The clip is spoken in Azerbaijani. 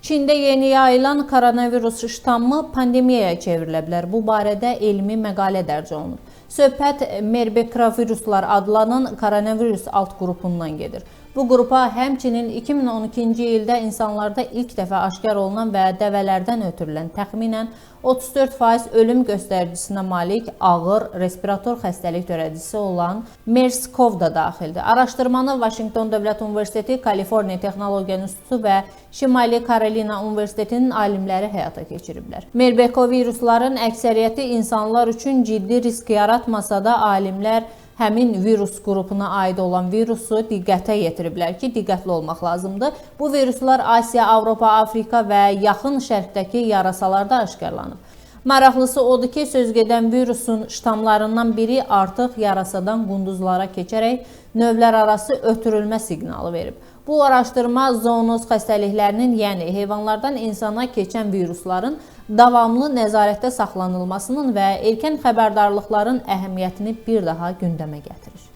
Çində yeni yayılan koronavirus ştamı pandemiyaya çevrilə bilər. Bu barədə elmi məqalə dərc olunub. Söhbət Merbekroviruslar adlanan koronavirus alt qrupundan gedir. Bu qrupa həmçinin 2012-ci ildə insanlarda ilk dəfə aşkar olunan və dəvələrdən ötürülən təxminən 34% ölüm göstəricinə malik ağır respirator xəstəlik törədicisi olan MERS-CoV da daxildir. Araşdırmanı Vaşinqton Dövlət Universiteti, Kaliforniya Texnologiya İnstitutu və Şimali Karolina Universitetinin alimləri həyata keçiriblər. Merbekrovirusların əksəriyyəti insanlar üçün ciddi risk yaratmasa da alimlər həmin virus qrupuna aid olan virusu diqqətə yetiriblər ki, diqqətli olmaq lazımdır. Bu viruslar Asiya, Avropa, Afrika və yaxın şərqdəki yarasalarda aşkarlanıb. Maraqlısı odur ki, sözgedən virusun ştamlarından biri artıq yarasadan qunduzlara keçərək növlər arası ötürülmə siqnalı verib. Bu araşdırma zoonoz xəstəliklərinin, yəni heyvanlardan insana keçən virusların davamlı nəzarətdə saxlanılmasının və erkən xəbərdarlıqların əhəmiyyətini bir daha gündəmə gətirir.